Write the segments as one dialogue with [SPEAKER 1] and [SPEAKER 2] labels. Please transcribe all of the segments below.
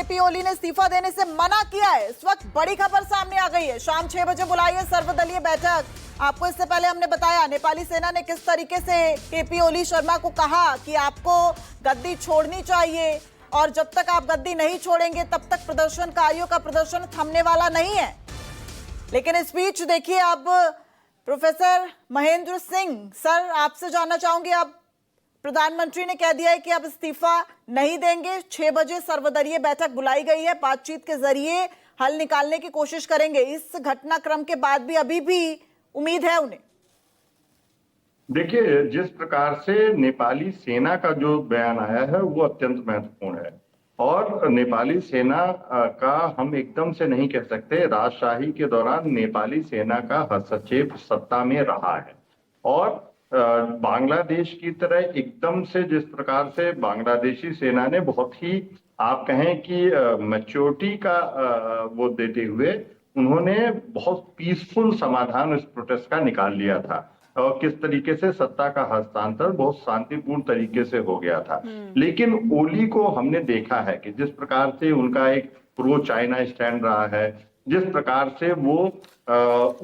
[SPEAKER 1] KP ओली ने इस्तीफा देने से मना किया है। इस वक्त बड़ी खबर सामने आ गई है। शाम 6 बजे बुलाई है सर्वदलीय बैठक। आपको इससे पहले हमने बताया नेपाली सेना ने किस तरीके से केपी ओली शर्मा को कहा कि आपको गद्दी छोड़नी चाहिए और जब तक आप गद्दी नहीं छोड़ेंगे तब तक प्रदर्शनकारियों का प्रदर्शन थमने वाला नहीं है। लेकिन इस बीच देखिए, अब प्रोफेसर महेंद्र सिंह सर, आपसे जानना चाहूंगी, अब प्रधानमंत्री ने कह दिया है कि अब इस्तीफा नहीं देंगे। 6 बजे सर्वदलीय बैठक बुलाई गई है, बातचीत के जरिए हल निकालने की कोशिश करेंगे। इस घटनाक्रम के बाद भी अभी भी उम्मीद है उन्हें?
[SPEAKER 2] देखिए, जिस प्रकार से नेपाली सेना का जो बयान आया है वो अत्यंत महत्वपूर्ण है और नेपाली सेना का हम एकदम से नहीं कह सकते। राजशाही के दौरान नेपाली सेना का हस्तक्षेप सत्ता में रहा है और बांग्लादेश की तरह एकदम से जिस प्रकार से बांग्लादेशी सेना ने बहुत ही, आप कहें कि मैच्योरिटी का वो देते हुए उन्होंने बहुत पीसफुल समाधान इस प्रोटेस्ट का निकाल लिया था और किस तरीके से सत्ता का हस्तांतरण बहुत शांतिपूर्ण तरीके से हो गया था। लेकिन ओली को हमने देखा है कि जिस प्रकार से उनका एक प्रो चाइना स्टैंड रहा है, जिस प्रकार से वो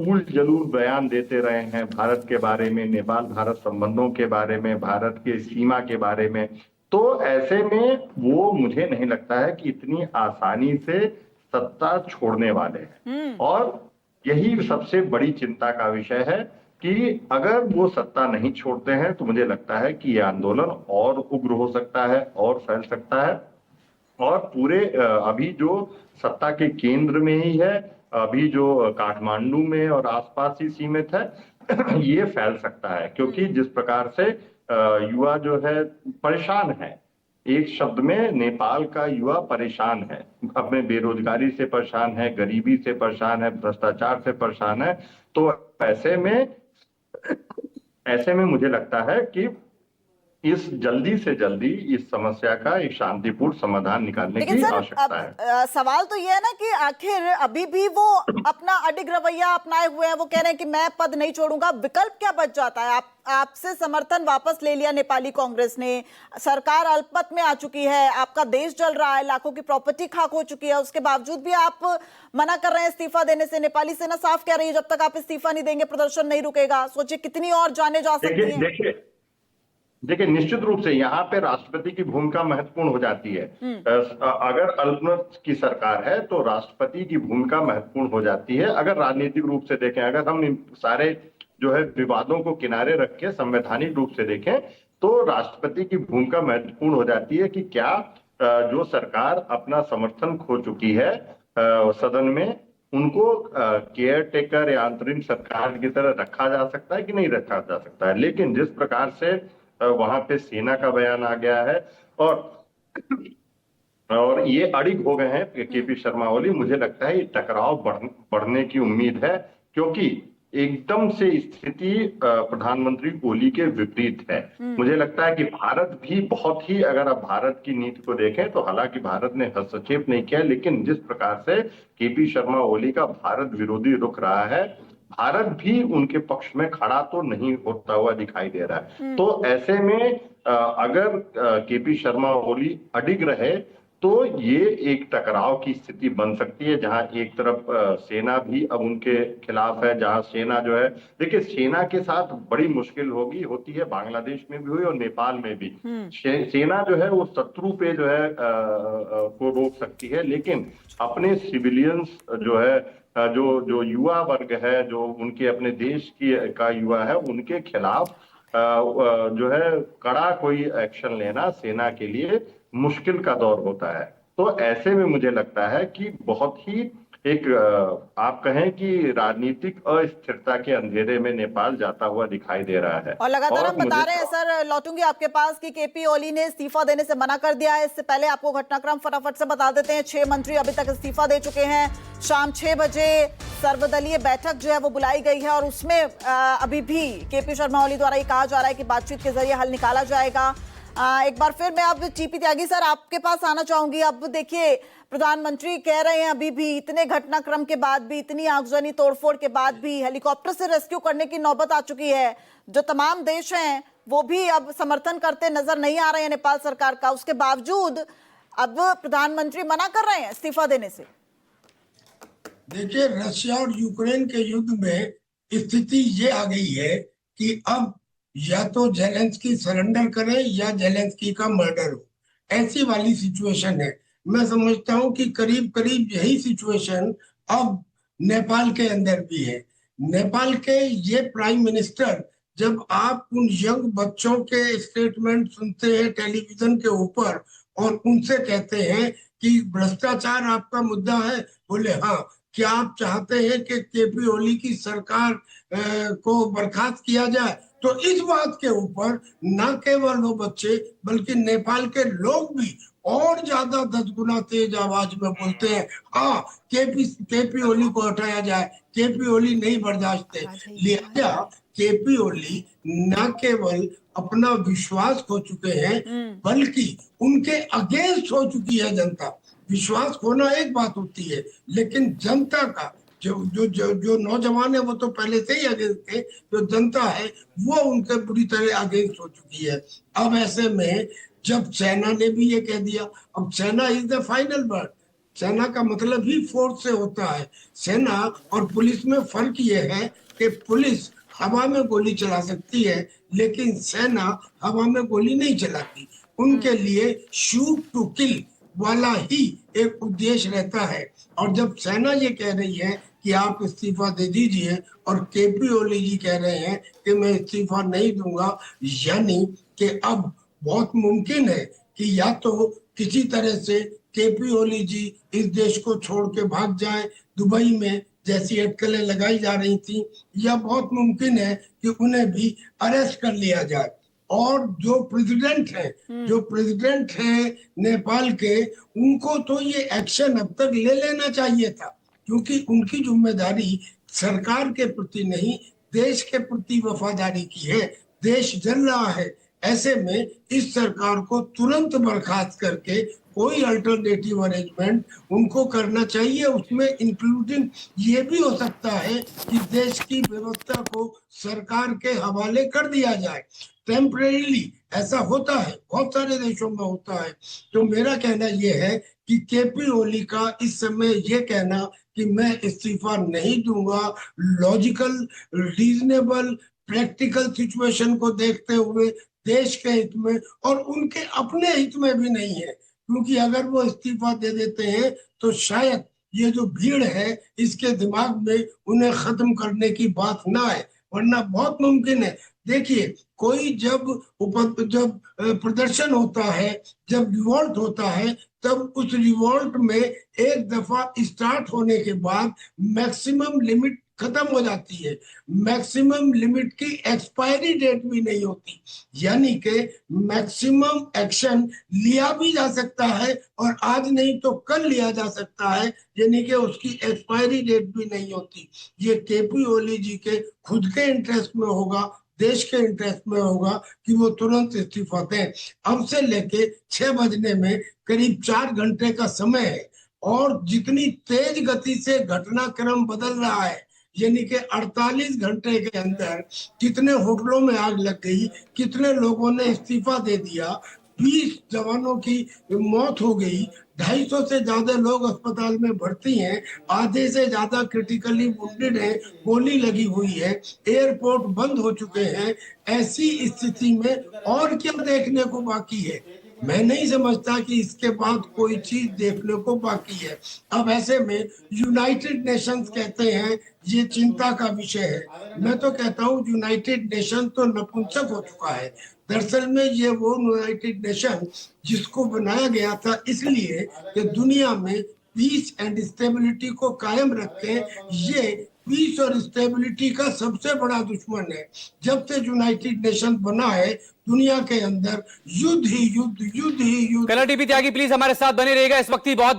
[SPEAKER 2] उल जलूल बयान देते रहे हैं भारत के बारे में, नेपाल भारत संबंधों के बारे में, भारत के सीमा के बारे में, तो ऐसे में वो मुझे नहीं लगता है कि इतनी आसानी से सत्ता छोड़ने वाले हैं। और यही सबसे बड़ी चिंता का विषय है कि अगर वो सत्ता नहीं छोड़ते हैं तो मुझे लगता है कि यह आंदोलन और उग्र हो सकता है और फैल सकता है और पूरे अभी जो सत्ता के केंद्र में ही है, अभी जो काठमांडू में और आसपास ही सीमित है, ये फैल सकता है क्योंकि जिस प्रकार से युवा जो है परेशान है, एक शब्द में नेपाल का युवा परेशान है, अपने बेरोजगारी से परेशान है, गरीबी से परेशान है, भ्रष्टाचार से परेशान है। तो ऐसे में मुझे लगता है कि इस जल्दी से जल्दी इस समस्या का एक शांतिपूर्ण समाधान निकालने की आवश्यकता है।
[SPEAKER 1] सवाल तो यह है ना कि आखिर अभी भी वो अपना अडिग रवैया अपनाए हुए हैं। वो कह रहे हैं कि मैं पद नहीं छोड़ूंगा। विकल्प क्या बच जाता है? आपसे समर्थन वापस ले लिया नेपाली कांग्रेस ने, सरकार अल्पमत में आ चुकी है, आपका देश जल रहा है, लाखों की प्रॉपर्टी खाक हो चुकी है, उसके बावजूद भी आप मना कर रहे हैं इस्तीफा देने से। नेपाली सेना साफ कह रही है जब तक आप इस्तीफा नहीं देंगे प्रदर्शन नहीं रुकेगा। सोचिए कितनी और जाने जा सकती है।
[SPEAKER 2] देखिए, निश्चित रूप से यहाँ पे राष्ट्रपति की भूमिका महत्वपूर्ण हो जाती है। अगर अल्पमत की सरकार है तो राष्ट्रपति की भूमिका महत्वपूर्ण हो जाती है। अगर राजनीतिक रूप से देखें, अगर हम इन सारे जो है विवादों को किनारे रख के संवैधानिक रूप से देखें तो राष्ट्रपति की भूमिका महत्वपूर्ण हो जाती है कि क्या जो सरकार अपना समर्थन खो चुकी है सदन में, उनको केयर टेकर या अंतरिम सरकार की तरह रखा जा सकता है कि नहीं रखा जा सकता है। लेकिन जिस प्रकार से वहां पे सेना का बयान आ गया है और ये अड़िग हो गए हैं केपी शर्मा ओली, मुझे लगता है ये टकराव बढ़ने की उम्मीद है क्योंकि एकदम से स्थिति प्रधानमंत्री ओली के विपरीत है। मुझे लगता है कि भारत भी बहुत ही, अगर आप भारत की नीति को देखें तो हालांकि भारत ने हस्तक्षेप नहीं किया, लेकिन जिस प्रकार से केपी शर्मा ओली का भारत विरोधी रुख रहा है, भारत भी उनके पक्ष में खड़ा तो नहीं होता हुआ दिखाई दे रहा है। तो ऐसे में अगर केपी शर्मा ओली अडिग रहे तो ये एक टकराव की स्थिति बन सकती है जहां एक तरफ सेना भी अब उनके खिलाफ है, जहां सेना जो है, देखिए सेना के साथ बड़ी मुश्किल होती है, बांग्लादेश में भी हुई और नेपाल में भी। सेना जो है वो शत्रु पे जो है को रोक सकती है, लेकिन अपने सिविलियंस जो है, जो युवा वर्ग है, जो उनके अपने देश का युवा है, उनके खिलाफ जो है कड़ा कोई एक्शन लेना सेना के लिए मुश्किल का दौर होता है। तो ऐसे में मुझे लगता है कि बहुत ही एक आप कहें कि राजनीतिक अस्थिरता के अंधेरे में नेपाल जाता हुआ दिखाई दे रहा है।
[SPEAKER 1] और लगातार हम बता रहे हैं सर, लौटूंगी आपके पास, कि केपी ओली ने इस्तीफा देने से मना कर दिया है। इससे पहले आपको घटनाक्रम फटाफट से बता देते हैं। 6 मंत्री अभी तक इस्तीफा दे चुके हैं। शाम 6 बजे सर्वदलीय बैठक जो है वो बुलाई गई है और उसमें अभी भी केपी शर्मा ओली द्वारा ये कहा जा रहा है कि बातचीत के जरिए हल निकाला जाएगा। एक बार फिर मैं अब टीपी त्यागी सर आपके पास आना चाहूंगी। अब देखिए, प्रधानमंत्री कह रहे हैं अभी भी इतने घटनाक्रम के बाद भी, इतनी आगजनी तोड़फोड़ के बाद भी हेलीकॉप्टर से रेस्क्यू करने की नौबत आ चुकी है। जो तमाम देश हैं वो भी अब समर्थन करते नजर नहीं आ रहे हैं नेपाल सरकार का। उसके बावजूद अब प्रधानमंत्री मना कर रहे हैं इस्तीफा देने से।
[SPEAKER 3] देखिए, रशिया और यूक्रेन के युद्ध में स्थिति ये आ गई है कि अब या तो जेलेंस्की सरेंडर करे या जेलेंस्की का मर्डर हो, ऐसी वाली सिचुएशन है। मैं समझता हूं कि करीब करीब यही सिचुएशन अब नेपाल के अंदर भी है। नेपाल के ये प्राइम मिनिस्टर, जब आप उन यंग बच्चों के स्टेटमेंट सुनते हैं टेलीविजन के ऊपर और उनसे कहते हैं कि भ्रष्टाचार आपका मुद्दा है, बोले हाँ, क्या आप चाहते हैं कि केपी ओली की सरकार को बर्खास्त किया जाए? तो इस बात के ऊपर न केवल वो बच्चे बल्कि नेपाल के लोग भी और ज्यादा 10 गुना तेज आवाज में बोलते हैं, हाँ, केपी ओली को हटाया जाए, केपी ओली नहीं बर्दाश्त है। लिहाजा केपी ओली न केवल अपना विश्वास खो चुके हैं बल्कि उनके अगेंस्ट हो चुकी है जनता। विश्वास खोना एक बात होती है, लेकिन जनता का जो नौजवान है वो तो पहले से ही अगेंस्ट थे, जो जनता है वो उनके बुरी तरह अगेंस्ट हो चुकी है। अब ऐसे में जब सेना ने भी ये कह दिया, अब सेना इज द फाइनल वर्ड। सेना का मतलब ही फोर्स से होता है। सेना और पुलिस में फर्क ये है कि पुलिस हवा में गोली चला सकती है लेकिन सेना हवा में गोली नहीं चलाती। उनके लिए शूट टू किल वाला ही एक उद्देश्य रहता है। और जब सेना ये कह रही है कि आप इस्तीफा दे दीजिए और केपी ओली जी कह रहे हैं कि मैं इस्तीफा नहीं दूंगा, यानी कि अब बहुत मुमकिन है कि या तो किसी तरह से केपी ओली जी इस देश को छोड़ के भाग जाए दुबई में, जैसी अटकलें लगाई जा रही थी, या बहुत मुमकिन है कि उन्हें भी अरेस्ट कर लिया जाए। और जो प्रेसिडेंट हैं नेपाल के, उनको तो ये एक्शन अब तक ले लेना चाहिए था, क्योंकि उनकी जिम्मेदारी सरकार के प्रति नहीं देश के प्रति वफादारी की है। देश जल रहा है, ऐसे में इस सरकार को तुरंत बर्खास्त करके कोई अल्टरनेटिव अरेंजमेंट उनको करना चाहिए। उसमें इंक्लूडिंग ये भी हो सकता है कि देश की व्यवस्था को सरकार के हवाले कर दिया जाए टेम्परेरीली। ऐसा होता है, बहुत सारे देशों में होता है। तो मेरा कहना यह है कि केपी ओली का इस समय ये कहना कि मैं इस्तीफा नहीं दूंगा, लॉजिकल, रीजनेबल, प्रैक्टिकल सिचुएशन को देखते हुए देश के हित में और उनके अपने हित में भी नहीं है, क्योंकि अगर वो इस्तीफा दे देते हैं तो शायद ये जो भीड़ है इसके दिमाग में उन्हें खत्म करने की बात ना आए, वरना बहुत मुमकिन है। देखिए, कोई जब प्रदर्शन होता है, जब रिवोल्ट होता है, तब उस रिवोल्ट में एक दफा स्टार्ट होने के बाद मैक्सिमम लिमिट खत्म हो जाती है। मैक्सिमम लिमिट की एक्सपायरी डेट भी नहीं होती, यानी कि मैक्सिमम एक्शन लिया भी जा सकता है और आज नहीं तो कल लिया जा सकता है, यानी कि उसकी एक्सपायरी डेट भी नहीं होती। ये केपी ओली जी के खुद के इंटरेस्ट में होगा, देश के इंटरेस्ट में होगा कि वो तुरंत इस्तीफा दें। अब से लेके 6 बजने में करीब 4 घंटे का समय है और जितनी तेज गति से घटनाक्रम बदल रहा है, यानी कि 48 घंटे के अंदर कितने होटलों में आग लग गई, कितने लोगों ने इस्तीफा दे दिया, 20 जवानों की मौत हो गई, 250 से ज्यादा लोग अस्पताल में भर्ती हैं, आधे से ज्यादा क्रिटिकली वुंडेड हैं, गोली लगी हुई है, एयरपोर्ट बंद हो चुके हैं। ऐसी स्थिति में और क्या देखने को बाकी है? मैं नहीं समझता कि इसके बाद कोई चीज देखने को बाकी है। अब ऐसे में यूनाइटेड नेशंस कहते हैं ये चिंता का विषय है। मैं तो कहता हूँ यूनाइटेड नेशन तो नपुंसक हो चुका है। दरअसल में ये वो यूनाइटेड नेशन जिसको बनाया गया था इसलिए कि दुनिया में पीस एंड स्टेबिलिटी को कायम रखे, ये पीस और स्टेबिलिटी का सबसे बड़ा दुश्मन है। जब से यूनाइटेड नेशन बना है दुनिया के अंदर युद्ध ही युद्ध, युद्ध ही युद्ध।
[SPEAKER 4] कलर टीवी त्यागी प्लीज हमारे साथ बने रहेगा। इस वक्त बहुत